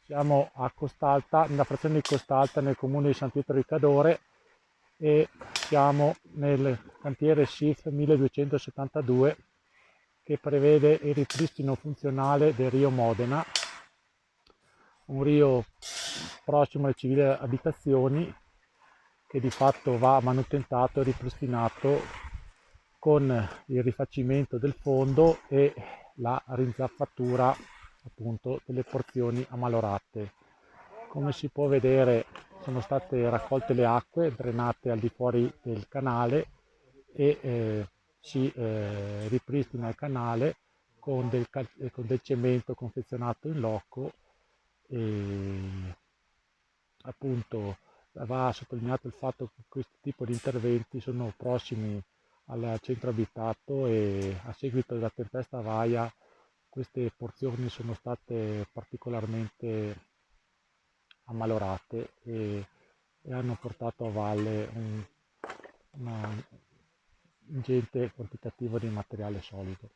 Siamo a Costalta, nella frazione di Costalta, nel comune di San Pietro di Cadore, e siamo nel cantiere SIF 1272 che prevede il ripristino funzionale del Rio Modena, un rio prossimo alle civili abitazioni che di fatto va manutentato e ripristinato con il rifacimento del fondo e la rinzappatura appunto delle porzioni ammalorate. Come si può vedere sono state raccolte le acque, drenate al di fuori del canale e si ripristina il canale con del cemento confezionato in loco e appunto va sottolineato il fatto che questo tipo di interventi sono prossimi al centro abitato e a seguito della tempesta Vaia queste porzioni sono state particolarmente ammalorate e hanno portato a valle un ingente quantitativo di materiale solido.